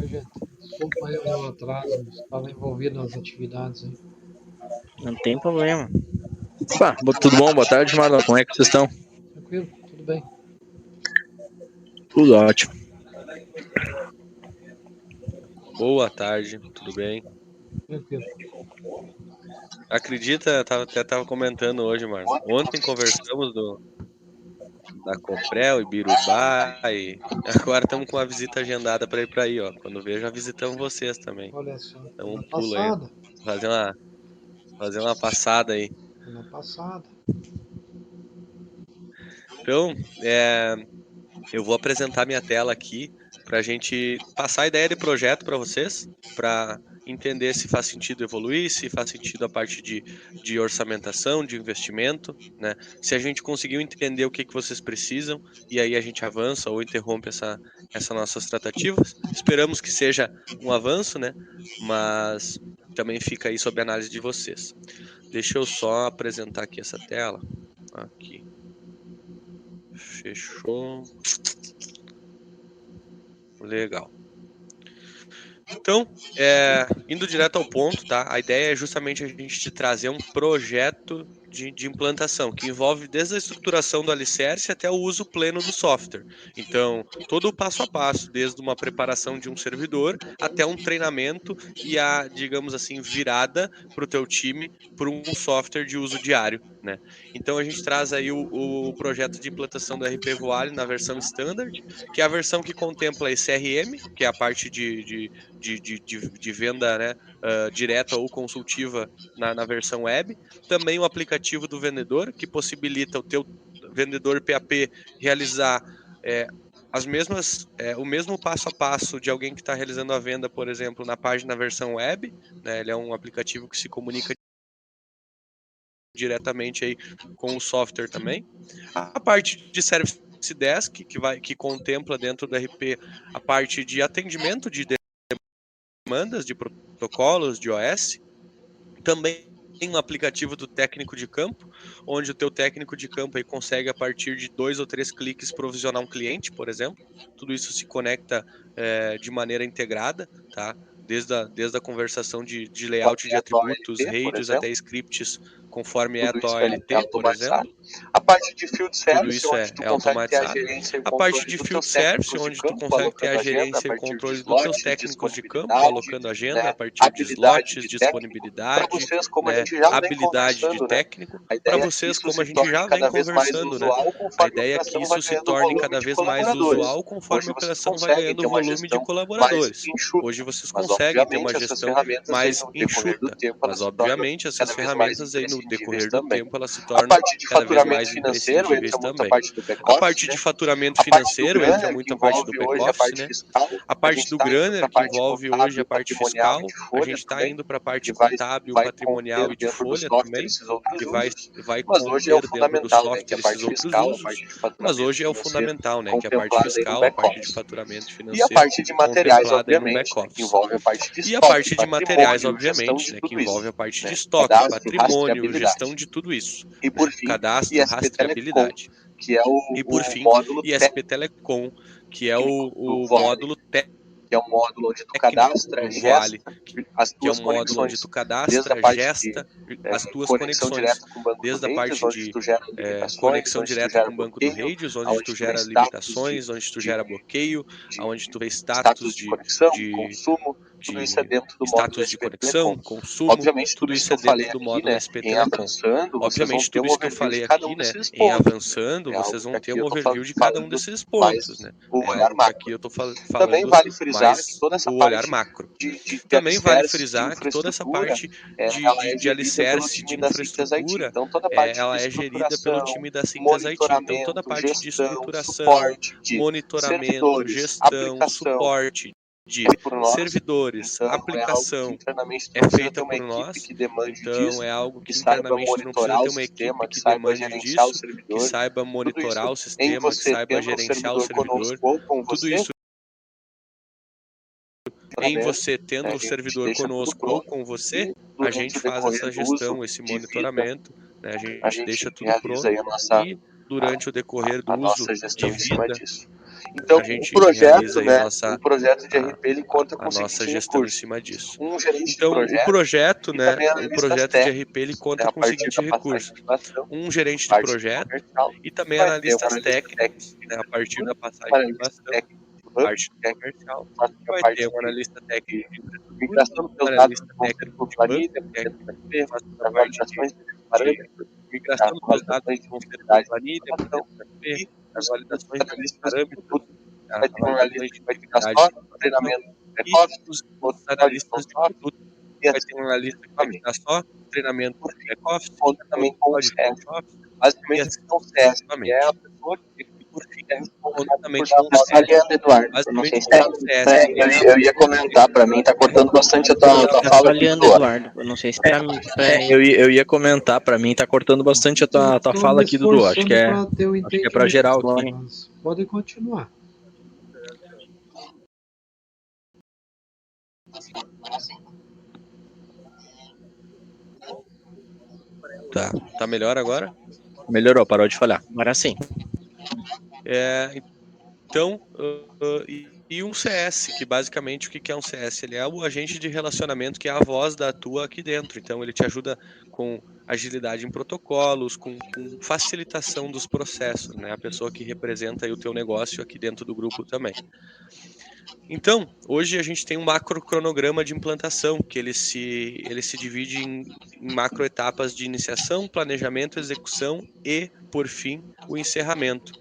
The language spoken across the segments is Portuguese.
Oi, gente. Desculpa aí o meu atraso, estava envolvido nas atividades aí. Não tem problema. Opa, tudo bom? Boa tarde, Marlon. Como é que vocês estão? Tranquilo, tudo bem. Tudo ótimo. Boa tarde, tudo bem? Tranquilo. Acredita, até tava comentando hoje, Marlon. Ontem conversamos da Coprel e Birubá e agora estamos com uma visita agendada para ir para aí, ó. Quando vejo, já visitamos vocês também. Olha só, Então semana um pulo aí, passada. fazer uma passada aí. Semana passada. Então, eu vou apresentar minha tela aqui para a gente passar a ideia de projeto para vocês, para entender se faz sentido evoluir, se faz sentido a parte de orçamentação, de investimento, né? Se a gente conseguiu entender o que vocês precisam e aí a gente avança ou interrompe essas nossas tratativas. Esperamos que seja um avanço, né? Mas também fica aí sob análise de vocês. Deixa eu só apresentar aqui essa tela. Aqui. Fechou. Legal. Então, indo direto ao ponto, tá? A ideia é justamente a gente te trazer um projeto de implantação, que envolve desde a estruturação do alicerce até o uso pleno do software. Então, todo o passo a passo, desde uma preparação de um servidor até um treinamento e a, digamos assim, virada para o teu time por um software de uso diário, né? Então, a gente traz aí o projeto de implantação do RP Voale na versão standard, que é a versão que contempla esse CRM, que é a parte de venda, né, direta ou consultiva na versão web. Também o aplicativo do vendedor, que possibilita o teu vendedor PAP realizar o mesmo passo a passo de alguém que está realizando a venda, por exemplo, na página versão web, né? Ele é um aplicativo que se comunica diretamente aí com o software também. A parte de Service Desk, que contempla dentro do RP a parte de atendimento de demandas, de protocolos, de OS. Também tem um aplicativo do técnico de campo, onde o teu técnico de campo aí consegue, a partir de 2 ou 3 cliques, provisionar um cliente, por exemplo. Tudo isso se conecta de maneira integrada, tá? Desde a conversação de layout de atributos, radios, até scripts, conforme é a tua OLT, por exemplo. A parte de Field Tudo Service, isso onde tu é consegue ter a automatizado. gerência e o A parte controle de dos Field teus Service, técnicos de onde tu campo, consegue ter a alocando agenda gerência a e o partir de controle dos teus slots, técnicos de campo, disponibilidade, alocando agenda a né, partir de habilidade slots, de técnico. Para disponibilidade, vocês, como a né, gente já vem habilidade de conversando, né, técnico. a Para ideia é que vocês, isso como a se gente torne já vem cada vez mais conversando, né? usual A conforme a ideia é que operação vai isso se ganhando torne volume cada de vez mais colaboradores. usual conforme Hoje a vocês operação vai conseguem ganhando ter uma volume de gestão mais colaboradores. enxuta, Hoje vocês mas conseguem ter obviamente uma essas gestão ferramentas aí mais no decorrer do enxuta, tempo elas mas se tornam obviamente essas cada vez mais ferramentas aí no imprescindíveis decorrer do também. tempo elas se A tornam parte de cada vez faturamento mais financeiro imprescindíveis entra muito a também. parte do A back-office, parte né? de faturamento A parte do financeiro entra Grunner, que muito a parte do envolve hoje a back-office, parte né? fiscal, A a parte gente do está indo para Grunner, a que parte envolve hoje contábil, a parte patrimonial e fiscal, de a folha gente está também, indo para a parte que vai, contábil, vai patrimonial conter e de dentro do folha software também, esses outros que vai, usos, vai mas hoje é o conter dentro do fundamental, né, que é software a esses parte outros fiscal, a usos, parte de mas faturamento hoje é o financeiro fundamental, né, que é a parte contemplada aí no fiscal, a parte de back-office. faturamento E a financeiro parte de materiais, contemplada aí no obviamente, né, que back-office. envolve a parte de E a estoque, parte de materiais, patrimônio, gestão obviamente, de né, que tudo envolve a isso, parte de né, estoque, cadastro, patrimônio, gestão rastreabilidade. de tudo isso, E né, por fim, cadastro, ISP Telecom, rastreabilidade. que é E por o fim, módulo ISP Telecom, que é técnico do o Voale, módulo que é um módulo onde tu técnico cadastra, do Voale, gesta as que é tuas um módulo onde conexões, tu desde a cadastra, parte de gesta as tuas conexão conexões, direta com o banco do desde a Redes, parte onde de tu gera limitações, conexão onde tu direta gera com o banco do bloqueio, Radius, onde onde tu tu vê gera status limitações, onde tu de, gera bloqueio, onde tu vê status de conexão, de de, consumo, tudo isso é de dentro do módulo status de SP conexão, Telecom. consumo, Obviamente, tudo tudo isso isso que é eu falei dentro do aqui, módulo né, SP em Telecom. avançando, vocês vão Obviamente, ter tudo um isso que eu overview de falei cada um aqui, né, desses em pontos. avançando, É vocês algo que vão ter aqui um eu estou overview de cada um falando desses mais pontos, né? o É olhar algo que aqui macro. eu estou Também falando vale frisar que mais toda essa o olhar parte macro. de Também vale alicerce, de frisar que toda essa infraestrutura, parte ela é de gerida pelo alicerce, time de da Synthes IT. infraestrutura, Então, toda a parte de ela é gerida pelo estruturação, time da Synthes IT. Então, toda a monitoramento, parte de gestão, estruturação, suporte de monitoramento, servidores, gestão, aplicação, suporte de é por nós. servidores, Então, é algo que aplicação internamente tu é não precisa ter feita uma por equipe nós. que demande Então, disso, é algo que que saiba internamente tu não precisa monitorar ter o uma equipe sistema, que que saiba demande gerenciar o disso, que servidor. saiba Tudo monitorar isso o em sistema, que você saiba tendo um gerenciar o servidor servidor. conosco ou com Tudo você, isso em monitoramento, você tendo a o gente servidor deixa tudo conosco ou pronto com você, e a durante gente o faz decorrer essa do uso gestão, esse de vida, monitoramento, né? A a gente deixa gente tudo realiza pronto aí e durante o decorrer do a uso nossa de gestão em cima vida disso. Então, a gente o projeto, realiza aí né, o projeto de RP, ele conta com a o nossa seguinte gestão em recurso. cima disso. Um gerente Então, de o projeto, e né, também o analistas projeto de técnicos, RP, ele né, conta a com o partir seguinte da passagem recurso: de inovação, um gerente de parte projeto comercial, e também vai ter um analistas analista técnico, técnicos, né, a partir da passagem de analista bastão, técnico de banco, parte técnico, comercial, faz a vai ter parte um analista técnico de de infraestrutura, migração dos um seus dados analista que vão ser técnico por de banco, planilha, técnico dentro da que RP, faz toda a as parte validações desses de parâmetros, migração as dos seus dados validações que de vão ser por integridade de planilha, para informação, dentro da RP, e as os validações desses analistas de parâmetros, produto. as Vai ter um validações analista de que vai ficar integridade só de no informação treinamento do e back-office, os outro só de analistas de front-office, produto. e Vai assim ter um analista que vai sucessivamente. ficar só no treinamento Por de fim, back-office, conta outro também com só o de CS. front-office e Basicamente, assim esse é o CS, que é a sucessivamente. pessoa que E por fim, é conta responsável também por com o dar CS. Falhando, Eduardo. Eu não Basicamente, sei o se que tá. é o CS? Eu ia comentar, pra mim tá cortando bastante a tua Tá fala aqui, falhando, Dudu. Eduardo. Eu não sei se eu ia comentar, pra mim tá cortando bastante a Eu tua estou fala me aqui, Dudu. esforçando para ter o Acho que é pra geral entendimento, aqui. mas podem continuar. Tá melhor agora? Melhorou, parou de falhar. Agora sim. Então, e um CS, que basicamente o que é um CS? Ele é o agente de relacionamento que é a voz da tua aqui dentro. Então, ele te ajuda com agilidade em protocolos, com facilitação dos processos, né? A pessoa que representa aí o teu negócio aqui dentro do grupo também. Então, hoje a gente tem um macro cronograma de implantação, que ele se divide em macro etapas de iniciação, planejamento, execução e, por fim, o encerramento.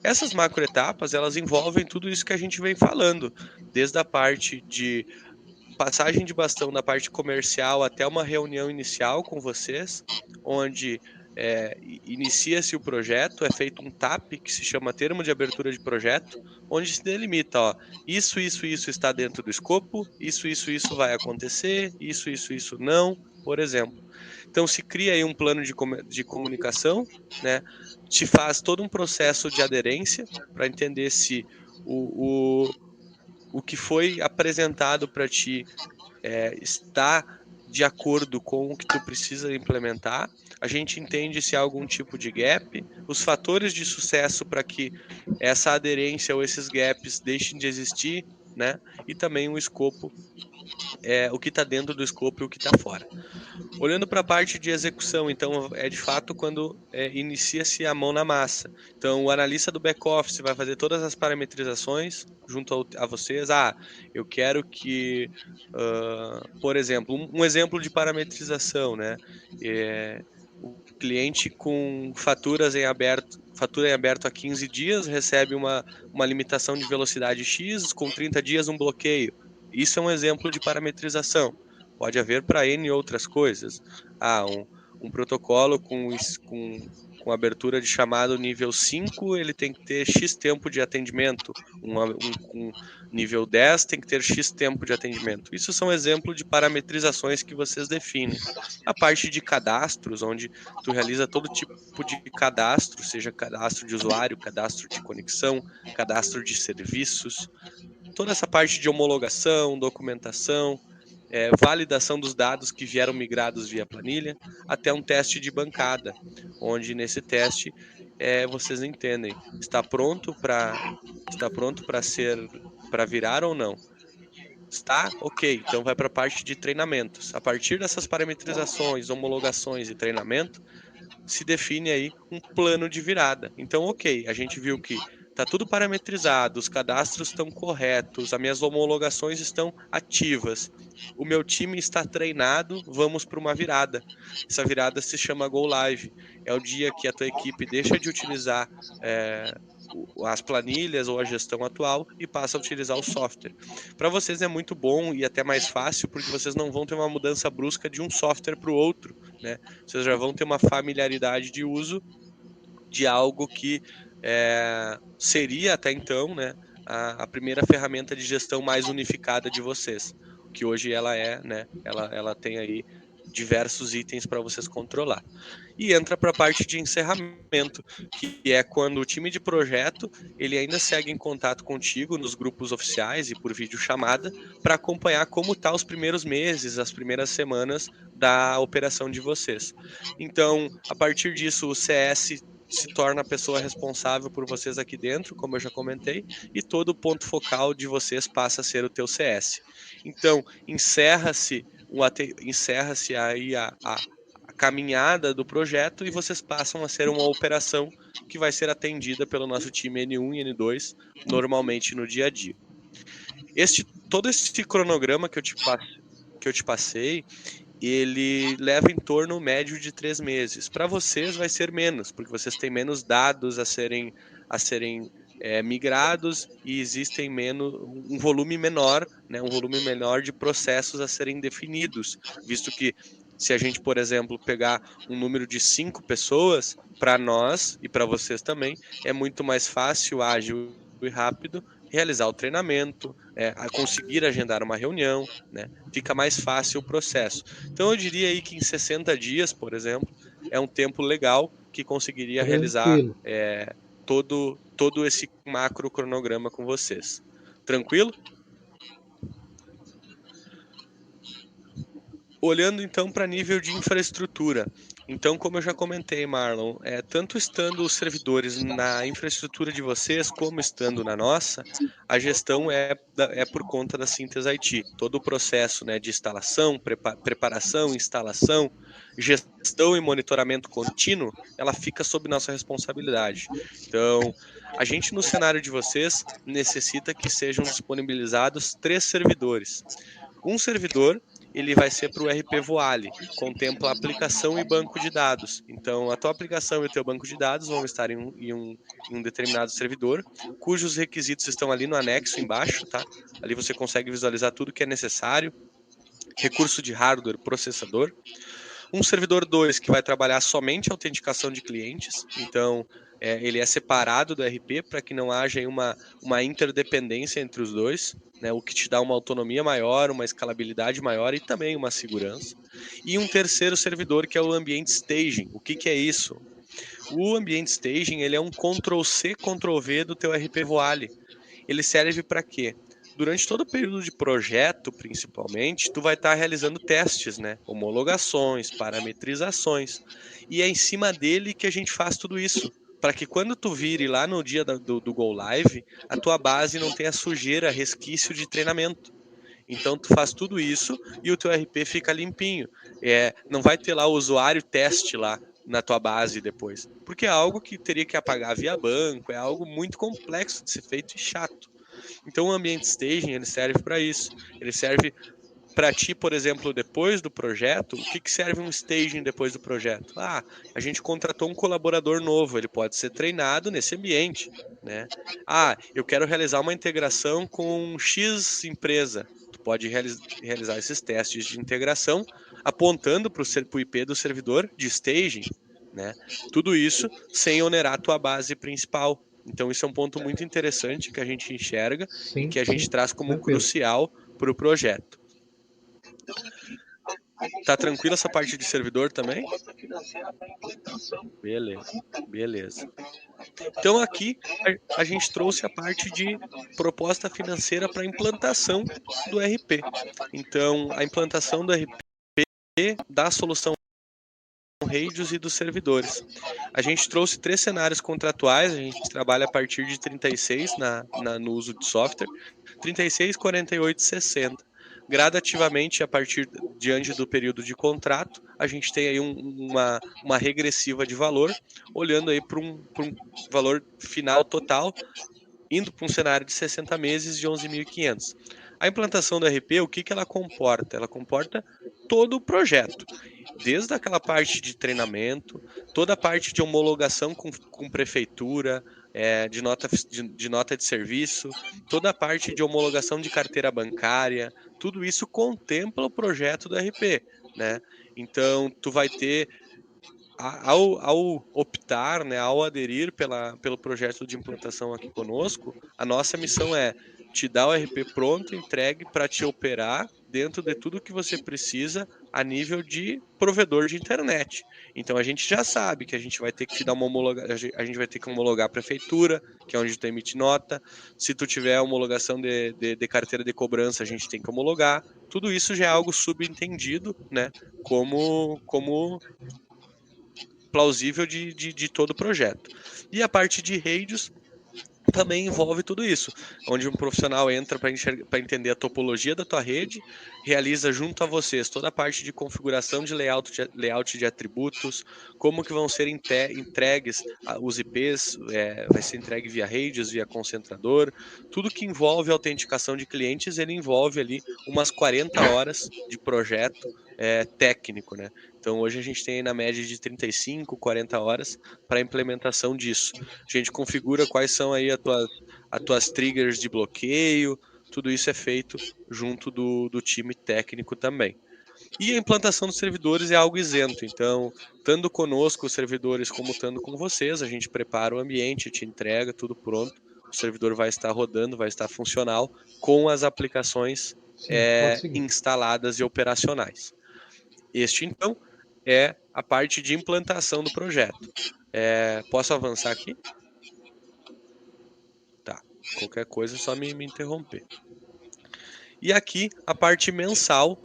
Essas macroetapas, elas envolvem tudo isso que a gente vem falando, desde a parte de passagem de bastão da parte comercial até uma reunião inicial com vocês, onde inicia-se o projeto, é feito um TAP, que se chama Termo de Abertura de Projeto, onde se delimita, ó, isso está dentro do escopo, isso vai acontecer, isso não, por exemplo. Então se cria aí um plano de comunicação, né? Te faz todo um processo de aderência para entender se o que foi apresentado para ti está de acordo com o que tu precisa implementar. A gente entende se há algum tipo de gap, os fatores de sucesso para que essa aderência ou esses gaps deixem de existir, né? E também o escopo, o que está dentro do escopo e o que está fora. Olhando para a parte de execução, então, é de fato quando inicia-se a mão na massa. Então, o analista do back-office vai fazer todas as parametrizações junto a vocês. Eu quero que, por exemplo, um exemplo de parametrização, né? O cliente com fatura em aberto há 15 dias recebe uma limitação de velocidade X, com 30 dias um bloqueio. Isso é um exemplo de parametrização. Pode haver para N outras coisas. Um protocolo com abertura de chamado nível 5, ele tem que ter X tempo de atendimento. Com nível 10 tem que ter X tempo de atendimento. Isso são exemplos de parametrizações que vocês definem. A parte de cadastros, onde tu realiza todo tipo de cadastro, seja cadastro de usuário, cadastro de conexão, cadastro de serviços, toda essa parte de homologação, documentação, validação dos dados que vieram migrados via planilha, até um teste de bancada, onde nesse teste vocês entendem, está pronto para virar ou não? Está? Ok, então vai para a parte de treinamentos. A partir dessas parametrizações, homologações e treinamento, se define aí um plano de virada. Então, ok, a gente viu que está tudo parametrizado, os cadastros estão corretos, as minhas homologações estão ativas, o meu time está treinado, vamos para uma virada. Essa virada se chama Go Live. É o dia que a tua equipe deixa de utilizar as planilhas ou a gestão atual e passa a utilizar o software. Para vocês é muito bom e até mais fácil, porque vocês não vão ter uma mudança brusca de um software para o outro, né? Vocês já vão ter uma familiaridade de uso de algo que seria até então, né, a primeira ferramenta de gestão mais unificada de vocês, que hoje ela né, ela tem aí diversos itens para vocês controlar. E entra para a parte de encerramento, que é quando o time de projeto ele ainda segue em contato contigo nos grupos oficiais e por videochamada para acompanhar como tá os primeiros meses, as primeiras semanas da operação de vocês. Então, a partir disso, o CS se torna a pessoa responsável por vocês aqui dentro, como eu já comentei, e todo o ponto focal de vocês passa a ser o teu CS. Então, encerra-se aí a caminhada do projeto e vocês passam a ser uma operação que vai ser atendida pelo nosso time N1 e N2 normalmente no dia a dia. Todo esse cronograma que eu te passei, ele leva em torno médio de 3 meses. Para vocês vai ser menos, porque vocês têm menos dados a serem migrados e existem um volume menor, né, um volume menor de processos a serem definidos, visto que se a gente, por exemplo, pegar um número de 5 pessoas, para nós e para vocês também, é muito mais fácil, ágil e rápido realizar o treinamento, a conseguir agendar uma reunião, né? Fica mais fácil o processo. Então eu diria aí que em 60 dias, por exemplo, é um tempo legal que conseguiria realizar Tranquilo. todo esse macro cronograma com vocês. Tranquilo? Olhando então para nível de infraestrutura. Então, como eu já comentei, Marlon, tanto estando os servidores na infraestrutura de vocês, como estando na nossa, a gestão é por conta da Synthes IT. Todo o processo, né, de instalação, preparação, instalação, gestão e monitoramento contínuo, ela fica sob nossa responsabilidade. Então, a gente no cenário de vocês necessita que sejam disponibilizados 3 servidores. Um servidor ele vai ser para o RP Voale, contempla aplicação e banco de dados. Então, a tua aplicação e o teu banco de dados vão estar em um determinado servidor, cujos requisitos estão ali no anexo embaixo, tá? Ali você consegue visualizar tudo que é necessário, recurso de hardware, processador. Um servidor 2 que vai trabalhar somente a autenticação de clientes, então ele é separado do RP para que não haja uma interdependência entre os dois, né, o que te dá uma autonomia maior, uma escalabilidade maior e também uma segurança. E um terceiro servidor que é o Ambient Staging. O que é isso? O Ambient Staging ele é um Ctrl+C, Ctrl+V do teu RP Voale. Ele serve para quê? Durante todo o período de projeto, principalmente, tu vai estar realizando testes, né? Homologações, parametrizações. E é em cima dele que a gente faz tudo isso. Para que quando tu vire lá no dia do Go Live, a tua base não tenha sujeira, resquício de treinamento. Então tu faz tudo isso e o teu RP fica limpinho. Não vai ter lá o usuário teste lá na tua base depois. Porque é algo que teria que apagar via banco, é algo muito complexo de ser feito e chato. Então o Ambient Staging ele serve para isso. Ele serve para ti, por exemplo, depois do projeto, o que serve um staging depois do projeto? A gente contratou um colaborador novo, ele pode ser treinado nesse ambiente, né? Eu quero realizar uma integração com X empresa. Tu pode realizar esses testes de integração apontando para o IP do servidor de staging, né? Tudo isso sem onerar a tua base principal. Então isso é um ponto muito interessante que a gente enxerga e Sim, que a gente traz como tranquilo. crucial para o projeto. Tá tranquilo essa parte de servidor também? Beleza. Então aqui a gente trouxe a parte de proposta financeira para implantação do RP. Então a implantação do RP da solução radios e dos servidores. A gente trouxe 3 cenários contratuais, a gente trabalha a partir de 36 no uso de software, 36, 48 e 60. Gradativamente, diante do período de contrato, a gente tem aí uma regressiva de valor, olhando aí para um valor final total, indo para um cenário de 60 meses de 11.500. A implantação do RP, o que ela comporta? Ela comporta todo o projeto, desde aquela parte de treinamento, toda a parte de homologação com prefeitura, de nota de serviço, toda a parte de homologação de carteira bancária, tudo isso contempla o projeto do RP, né? Então, tu vai ter, ao optar, né, ao aderir pelo projeto de implantação aqui conosco, a nossa missão é te dar o RP pronto, entregue para te operar dentro de tudo que você precisa a nível de provedor de internet. Então a gente já sabe que a gente vai ter que te dar uma homologação, a gente vai ter que homologar a prefeitura, que é onde tu emite nota. Se tu tiver homologação de carteira de cobrança, a gente tem que homologar. Tudo isso já é algo subentendido, né? Como plausível de todo o projeto. E a parte de redes também envolve tudo isso, onde um profissional entra para entender a topologia da tua rede, realiza junto a vocês toda a parte de configuração de layout de atributos, como que vão ser entregues os IPs, vai ser entregue via redes, via concentrador, tudo que envolve autenticação de clientes, ele envolve ali umas 40 horas de projeto técnico, né? Então hoje a gente tem na média de 35, 40 horas para a implementação disso. A gente configura quais são aí as tuas triggers de bloqueio, tudo isso é feito junto do time técnico também. E a implantação dos servidores é algo isento, então, tanto conosco os servidores como estando com vocês, a gente prepara o ambiente, te entrega tudo pronto, o servidor vai estar rodando, vai estar funcional, com as aplicações Sim, pode seguir. instaladas e operacionais. Este, então, é a parte de implantação do projeto. Posso avançar aqui? Tá. Qualquer coisa é só me interromper. E aqui a parte mensal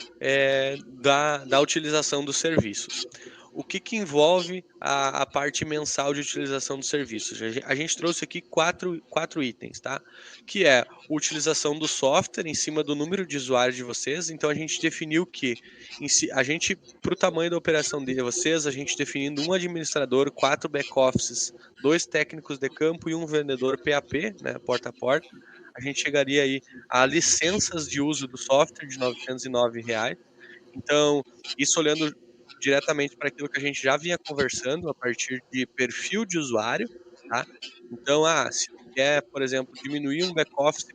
da utilização dos serviços. O que envolve a parte mensal de utilização dos serviços? A gente trouxe aqui quatro itens, tá? Que é a utilização do software em cima do número de usuários de vocês. Então a gente definiu que para o tamanho da operação de vocês, a gente definindo um administrador, 4 back-offices, 2 técnicos de campo e um vendedor PAP, né, porta a porta, a gente chegaria aí a licenças de uso do software de R$ 909. Então, isso olhando diretamente para aquilo que a gente já vinha conversando a partir de perfil de usuário, tá? Então, se tu quer, por exemplo, diminuir um back-office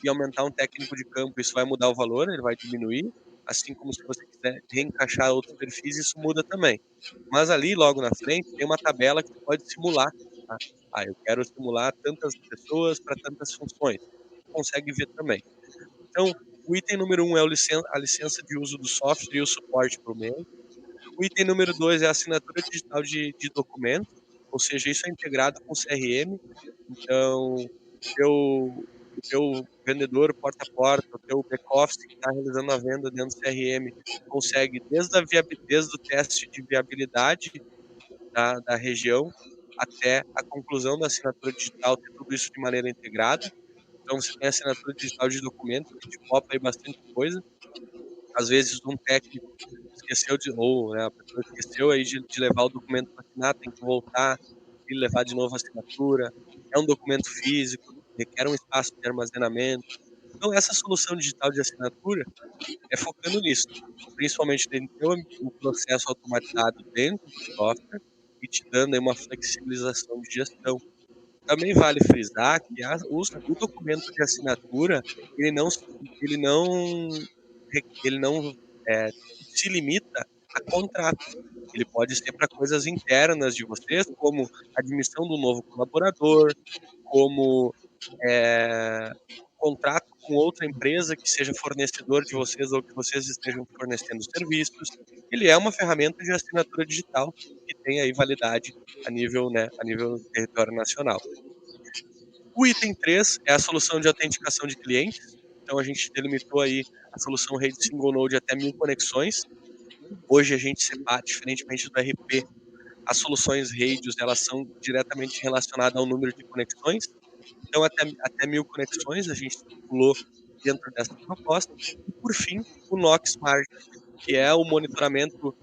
e aumentar um técnico de campo, isso vai mudar o valor, ele vai diminuir, assim como se você quiser reencaixar outros perfis, isso muda também. Mas ali, logo na frente, tem uma tabela que você pode simular, tá? Eu quero simular tantas pessoas para tantas funções. Você consegue ver também. Então, o item número 1 é a licença de uso do software e o suporte por mês. O item número 2 é a assinatura digital de documento, ou seja, isso é integrado com o CRM. Então, o teu vendedor porta a porta, o teu back-office que está realizando a venda dentro do CRM, consegue desde o teste de viabilidade da região até a conclusão da assinatura digital, ter tudo isso de maneira integrada. Então, você tem a assinatura digital de documento, que te copa aí bastante coisa. Às vezes, um técnico esqueceu a pessoa esqueceu aí de levar o documento para assinar, tem que voltar e levar de novo a assinatura. É um documento físico, requer um espaço de armazenamento. Então, essa solução digital de assinatura é focando nisso, principalmente em ter um processo automatizado dentro do software e te dando aí uma flexibilização de gestão. Também vale frisar que o documento de assinatura, ele não ele não ele não, se limita a contrato. Ele pode ser para coisas internas de vocês, como admissão do novo colaborador, como, eh, contrato com outra empresa que seja fornecedor de vocês ou que vocês estejam fornecendo serviços. Ele é uma ferramenta de assinatura digital que tem aí validade a nível do território nacional. O item 3 é a solução de autenticação de clientes. Então a gente delimitou aí a solução rede single node até 1000 conexões. Hoje a gente separa, diferentemente do RP, as soluções redes elas são diretamente relacionadas ao número de conexões. Então até 1000 conexões a gente estipulou dentro dessa proposta. E por fim, o NOC Smart, que é o monitoramento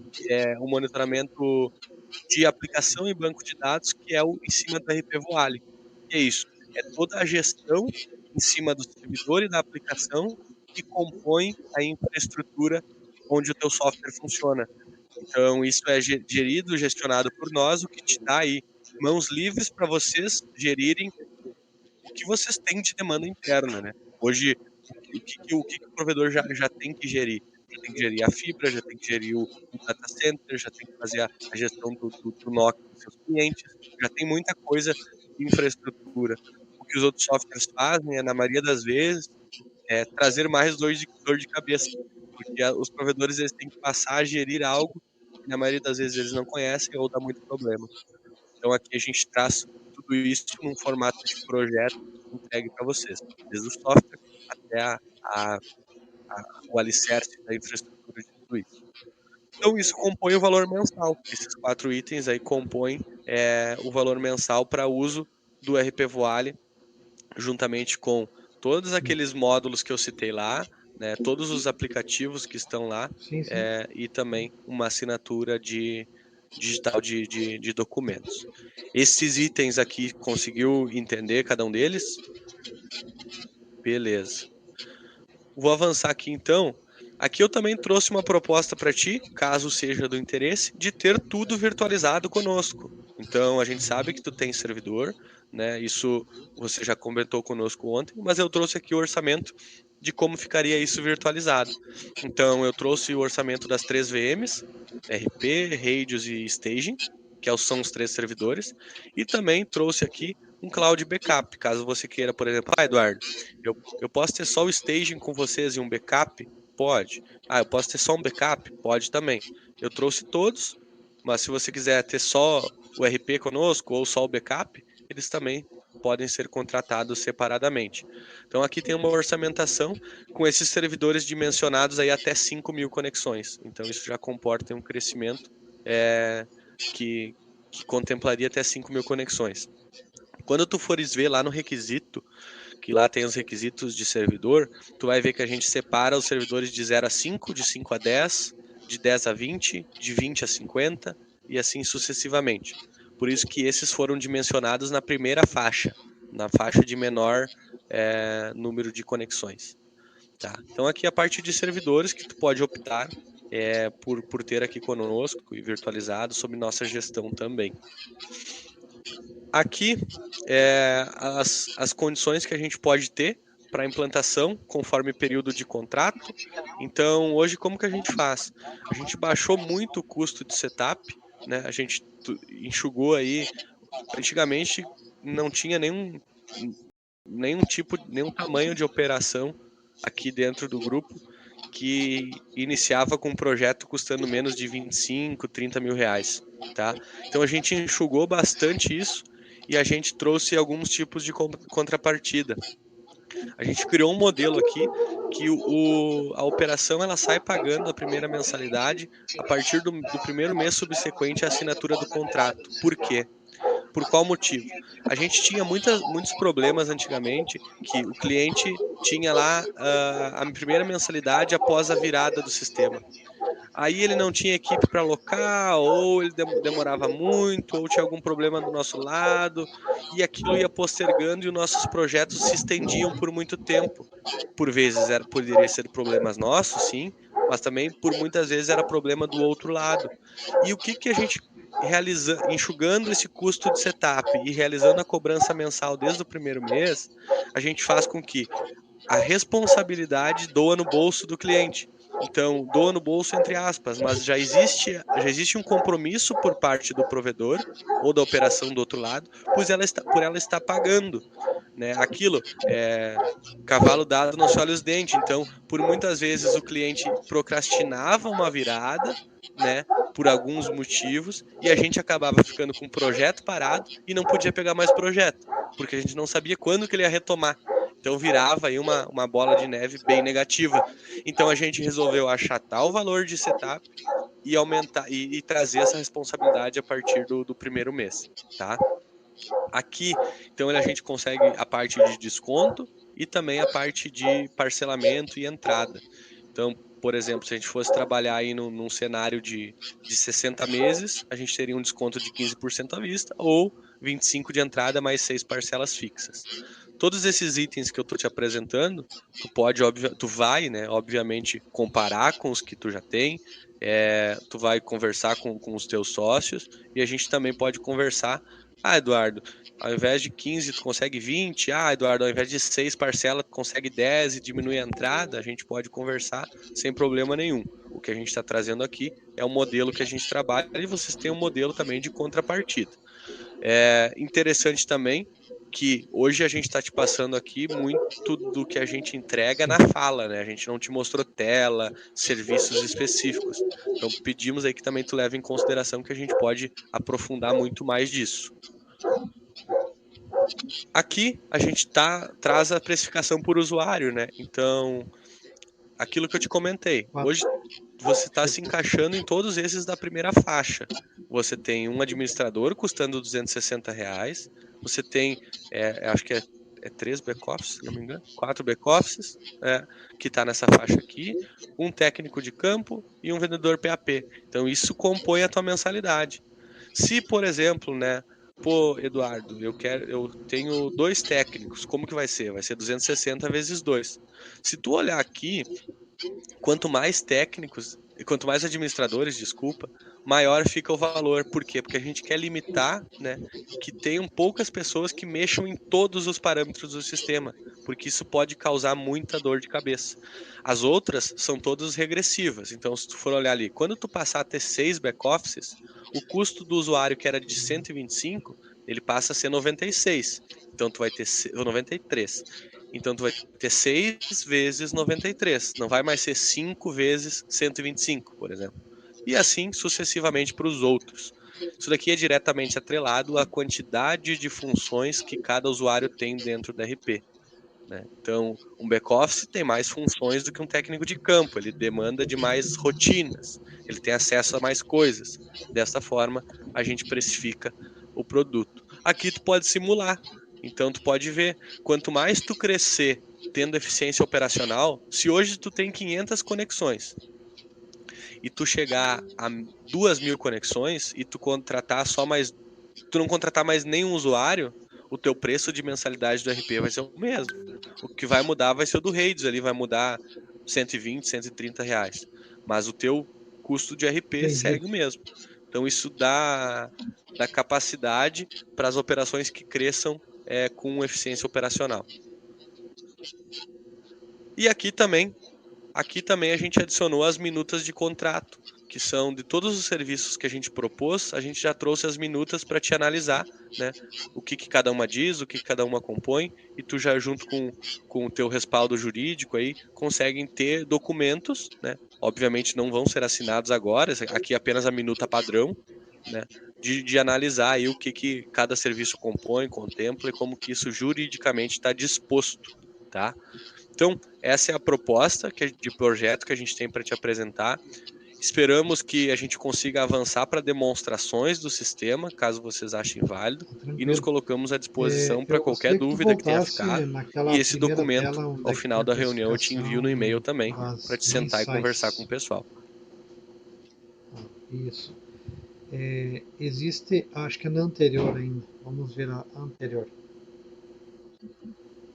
de aplicação e banco de dados, que é em cima do RP Voale. E é isso, é toda a gestão em cima do servidor e da aplicação que compõe a infraestrutura onde o teu software funciona. Então, isso é gerido, gestionado por nós, o que te dá aí mãos livres para vocês gerirem o que vocês têm de demanda interna, né? Hoje, o que o provedor já tem que gerir? Já tem que gerir a fibra, já tem que gerir o data center, já tem que fazer a gestão do NOC dos seus clientes, já tem muita coisa de infraestrutura. O que os outros softwares fazem na maioria das vezes, trazer mais dor de cabeça, porque os provedores eles têm que passar a gerir algo que na maioria das vezes eles não conhecem ou dá muito problema. Então aqui a gente traz tudo isso num formato de projeto entregue para vocês, desde o software até o alicerce da infraestrutura de tudo isso. Então isso compõe o valor mensal. Esses 4 itens aí compõem o valor mensal para uso do RP Voale, juntamente com todos aqueles módulos que eu citei lá, né, todos os aplicativos que estão lá, Sim, sim. e também uma assinatura digital de documentos. Esses itens aqui, conseguiu entender cada um deles? Beleza. Vou avançar aqui então. Aqui eu também trouxe uma proposta para ti, caso seja do interesse, de ter tudo virtualizado conosco. Então a gente sabe que tu tem servidor, né? Isso você já comentou conosco ontem, mas eu trouxe aqui o orçamento de como ficaria isso virtualizado. Então eu trouxe o orçamento das 3 VMs, RP, Radius e Staging, que são os 3 servidores, e também trouxe aqui um cloud backup, caso você queira, por exemplo, Eduardo, eu posso ter só o staging com vocês e um backup? Pode. Eu posso ter só um backup? Pode também. Eu trouxe todos, mas se você quiser ter só o RP conosco ou só o backup, eles também podem ser contratados separadamente. Então aqui tem uma orçamentação com esses servidores dimensionados aí até 5.000 conexões. Então isso já comporta um crescimento que contemplaria até 5.000 conexões. Quando tu fores ver lá no requisito, que lá tem os requisitos de servidor, tu vai ver que a gente separa os servidores de 0 a 5, de 5 a 10, de 10 a 20, de 20 a 50 e assim sucessivamente. Por isso que esses foram dimensionados na primeira faixa, na faixa de menor número de conexões. Tá? Então aqui a parte de servidores que tu pode optar por ter aqui conosco e virtualizado sob nossa gestão também. Aqui as condições que a gente pode ter para implantação conforme período de contrato. Então hoje como que a gente faz? A gente baixou muito o custo de setup, né? A gente enxugou aí, antigamente não tinha nenhum tamanho de operação aqui dentro do grupo que iniciava com um projeto custando menos de 25, 30 mil reais, tá? Então a gente enxugou bastante isso e a gente trouxe alguns tipos de contrapartida. A gente criou um modelo aqui que a operação ela sai pagando a primeira mensalidade a partir do primeiro mês subsequente à assinatura do contrato. Por quê? Por qual motivo? A gente tinha muitos problemas antigamente que o cliente tinha lá a primeira mensalidade após a virada do sistema. Aí ele não tinha equipe para alocar, ou ele demorava muito, ou tinha algum problema do nosso lado, e aquilo ia postergando e os nossos projetos se estendiam por muito tempo. Por vezes poderia ser problemas nossos, sim, mas também por muitas vezes era problema do outro lado. E o que a gente enxugando esse custo de setup e realizando a cobrança mensal desde o primeiro mês, a gente faz com que a responsabilidade doa no bolso do cliente. Então, doa no bolso entre aspas, mas já existe um compromisso por parte do provedor ou da operação do outro lado, por ela estar pagando, né? Aquilo cavalo dado não se olha os dentes. Então, por muitas vezes o cliente procrastinava uma virada, né? Por alguns motivos, e a gente acabava ficando com o projeto parado e não podia pegar mais projeto, porque a gente não sabia quando que ele ia retomar. Então virava aí uma bola de neve bem negativa. Então a gente resolveu achatar o valor de setup e aumentar e trazer essa responsabilidade a partir do primeiro mês, tá? Aqui, então a gente consegue a parte de desconto e também a parte de parcelamento e entrada. Então, por exemplo, se a gente fosse trabalhar aí num cenário de 60 meses, a gente teria um desconto de 15% à vista ou 25% de entrada mais 6 parcelas fixas. Todos esses itens que eu estou te apresentando, tu vai, né, obviamente, comparar com os que tu já tem, tu vai conversar com os teus sócios e a gente também pode conversar. Eduardo, ao invés de 15 tu consegue 20, Eduardo, ao invés de 6 parcelas tu consegue 10 e diminui a entrada, a gente pode conversar sem problema nenhum. O que a gente está trazendo aqui é o modelo que a gente trabalha e vocês têm um modelo também de contrapartida. É interessante também que hoje a gente está te passando aqui muito do que a gente entrega na fala, né? A gente não te mostrou tela, serviços específicos. Então pedimos aí que também tu leve em consideração que a gente pode aprofundar muito mais disso. Aqui a gente traz a precificação por usuário, né? Então, aquilo que eu te comentei. Hoje você está se encaixando em todos esses da primeira faixa. Você tem um administrador custando R$ 260, você tem, acho que é 3 back-offices, se não me engano, 4 back-offices, que está nessa faixa aqui, um técnico de campo e um vendedor PAP. Então isso compõe a tua mensalidade. Se, por exemplo, né, pô, Eduardo, eu tenho 2 técnicos, como que vai ser? Vai ser 260 vezes 2. Se tu olhar aqui, quanto mais técnicos, quanto mais administradores, desculpa, maior fica o valor. Por quê? Porque a gente quer limitar, né, que tenham poucas pessoas que mexam em todos os parâmetros do sistema, porque isso pode causar muita dor de cabeça. As outras são todas regressivas. Então, se tu for olhar ali, quando tu passar a ter 6 back-offices, o custo do usuário que era de 125, ele passa a ser 96. Então, tu vai ter 93. Então, tu vai ter 6 vezes 93. Não vai mais ser 5 vezes 125, por exemplo. E assim sucessivamente para os outros. Isso daqui é diretamente atrelado à quantidade de funções que cada usuário tem dentro da RP. Né? Então, um back-office tem mais funções do que um técnico de campo. Ele demanda de mais rotinas. Ele tem acesso a mais coisas. Dessa forma, a gente precifica o produto. Aqui tu pode simular. Então tu pode ver, quanto mais tu crescer tendo eficiência operacional, se hoje tu tem 500 conexões e tu chegar a 2.000 conexões e tu não contratar mais nenhum usuário, o teu preço de mensalidade do RP vai ser o mesmo. O que vai mudar vai ser o do Raids, ali vai mudar 120, R$ 130. Mas o teu custo de RP Entendi. segue o mesmo. Então isso dá capacidade para as operações que cresçam com eficiência operacional. E aqui também a gente adicionou as minutas de contrato, que são de todos os serviços que a gente propôs, a gente já trouxe as minutas para te analisar, né? O que cada uma diz, o que cada uma compõe, e tu já junto com o teu respaldo jurídico aí, conseguem ter documentos, né? Obviamente não vão ser assinados agora, aqui é apenas a minuta padrão, né? De analisar aí o que cada serviço compõe, contempla e como que isso juridicamente está disposto, tá? Então, essa é a proposta de projeto que a gente tem para te apresentar. Esperamos que a gente consiga avançar para demonstrações do sistema, caso vocês achem válido, e nos Tranquilo. colocamos à disposição para Eu qualquer gostaria que tu dúvida que tenha voltasse ficado. naquela E esse primeira documento, tela onde ao é que tem final a da reunião, eu te envio no e-mail precificação também, para das te sentar e conversar com o mensais. pessoal. Isso. Existe, acho que é na anterior ainda. Vamos ver a anterior.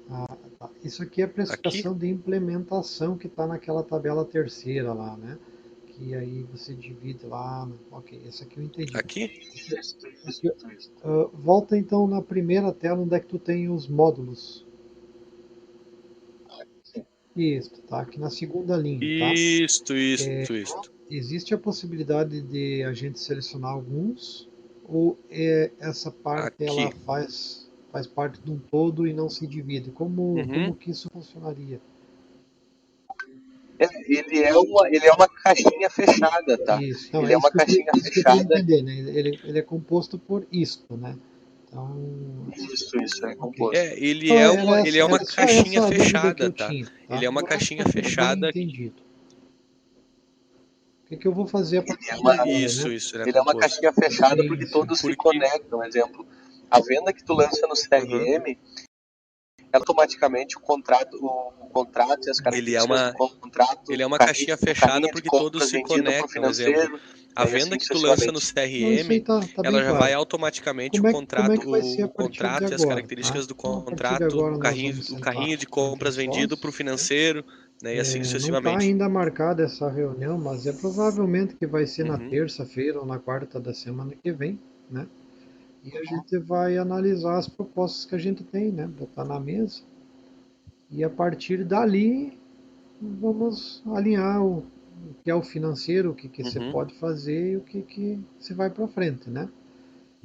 Tá. Isso aqui é a Aqui, precificação de implementação que está naquela tabela terceira lá, né? Que aí você divide lá. Ok, esse aqui eu entendi. aqui, Aqui, volta então na primeira tela onde é que tu tem os módulos. Isso, tá aqui na segunda linha, tá? isto. Existe a possibilidade de a gente selecionar alguns ou essa parte ela Aqui. faz parte de um todo e não se divide? Como Uhum. que isso funcionaria? Ele é uma caixinha fechada, tá? Isso, não, Ele é é uma caixinha isso que eu queria fechada. entender, né? Ele é composto por isto, né? Então, Isso, é ok. composto. Então, Ele é uma era só caixinha essa a dúvida que fechada, eu tá? tinha, tá? Ele é uma O resto caixinha está tudo bem fechada. entendido. O que eu vou fazer a Ele é partir de uma, agora, Isso, né? ele é ele é uma composto. caixinha fechada Sim, porque sim. todos se Porque. conectam. Exemplo, a venda que tu lança no Uhum. CRM, automaticamente o contrato e as Ele é características do uma, contrato, ele é o uma carrinho, caixinha o fechada carrinho de porque todos compras se vendido para o conectam. Exemplo, financeiro, a né, e venda assim que tu lança no sucessivamente. Não, isso aí CRM, tá bem ela já vai claro. automaticamente Como é que vai ser a o partir de contrato e as agora, tá? características do Então, a partir de contrato, agora nós vamos o sentar carrinho de entre compras os vendido para o sócios, né? financeiro, né, e assim Não está sucessivamente. ainda marcada essa reunião, mas é provavelmente que vai ser na Uhum. terça-feira ou na quarta da semana que vem, né? E a gente vai analisar as propostas que a gente tem, né? Botar na mesa. E a partir dali, vamos alinhar o que é o financeiro, o que você Uhum. pode fazer e o que você vai para frente, né?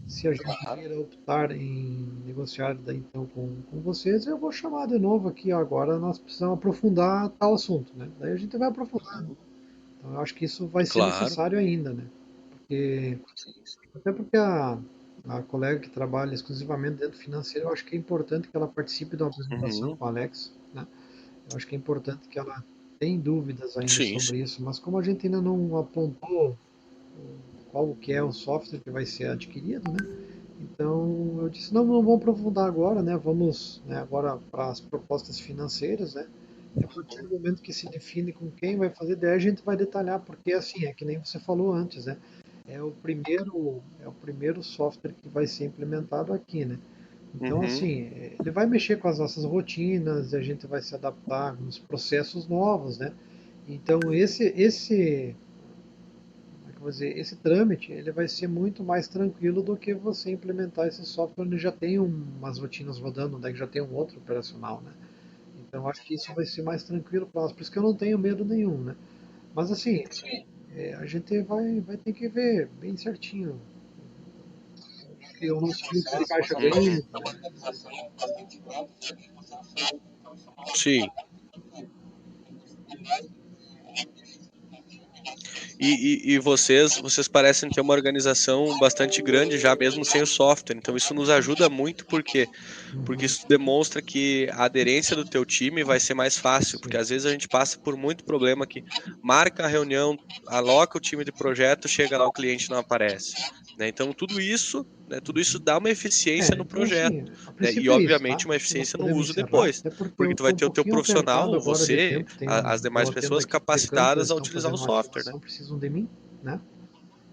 Se a gente queira optar em negociar daí, então com vocês, eu vou chamar de novo aqui. Agora nós precisamos aprofundar tal assunto, né? Daí a gente vai aprofundar. Então eu acho que isso vai ser Claro. necessário ainda, né? Até porque a colega que trabalha exclusivamente dentro do financeiro, eu acho que é importante que ela participe da apresentação Uhum. com o Alex, né? Eu acho que é importante que ela tem dúvidas ainda Sim, sobre isso, mas como a gente ainda não apontou qual que é o software que vai ser adquirido, né? Então eu disse, não vamos aprofundar agora, né? Vamos, né, agora para as propostas financeiras, né? E a partir do momento que se define com quem vai fazer, daí a gente vai detalhar, porque assim, é que nem você falou antes, né? É o primeiro software que vai ser implementado aqui, né? Então, Uhum. assim, ele vai mexer com as nossas rotinas, a gente vai se adaptar nos processos novos, né? Então, como é que eu vou dizer, esse trâmite, ele vai ser muito mais tranquilo do que você implementar esse software onde já tem umas rotinas rodando, onde já tem um outro operacional, né? Então, acho que isso vai ser mais tranquilo para nós, por isso que eu não tenho medo nenhum, né? Mas, assim, a gente vai ter que ver bem certinho que o nosso fluxo de caixa Uhum. aguenta, né? Sim. E vocês parecem ter uma organização bastante grande já, mesmo sem o software. Então isso nos ajuda muito, porque Uhum, isso demonstra que a aderência do teu time vai ser mais fácil, porque sim. às vezes a gente passa por muito problema que marca a reunião, aloca o time de projeto, chega lá o cliente não aparece, né? Então tudo isso dá uma eficiência no Então, projeto, assim, a né? E princípio é isso, tá? obviamente uma Acho que nós eficiência no podemos uso encerrar, depois, até porque eu porque tu vai estou um ter o teu pouquinho apertado profissional, agora de você, tempo. as demais Estou tendo pessoas aqui que ter câmera, capacitadas eles a estão utilizar o fazendo uma software, né? ativação, precisam de mim, né?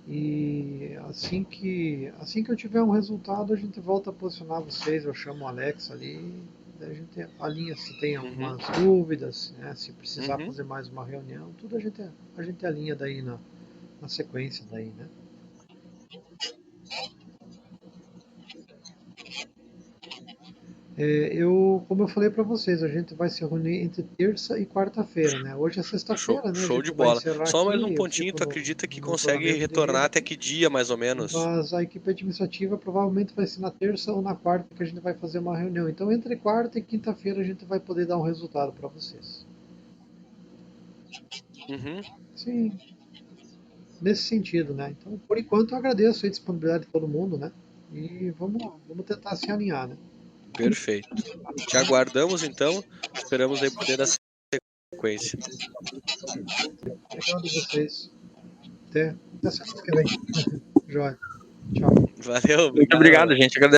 E assim que eu tiver um resultado, a gente volta a posicionar vocês, eu chamo o Alex ali, daí a gente alinha se tem Uhum, algumas dúvidas, né? Se precisar uhum. fazer mais uma reunião, tudo a gente alinha daí na sequência daí, né? Como eu falei para vocês, a gente vai se reunir entre terça e quarta-feira, né? Hoje é Show, sexta-feira, né? A show de gente vai bola. encerrar Só mais um aqui, eu pontinho, fico tu no, acredita que no consegue monitoramento de rede retornar até aqui, que dia, mais ou menos? mas a equipe administrativa provavelmente vai ser na terça ou na quarta que a gente vai fazer uma reunião. Então, entre quarta e quinta-feira a gente vai poder dar um resultado para vocês. Uhum, Sim, nesse sentido, né? Então, por enquanto, eu agradeço a disponibilidade de todo mundo, né? E vamos tentar se alinhar, né? perfeito. Te aguardamos então, esperamos aí poder dar sequência. Obrigado a vocês. Até semana que vem. Joia. Tchau. Valeu, Muito obrigado. obrigado, gente.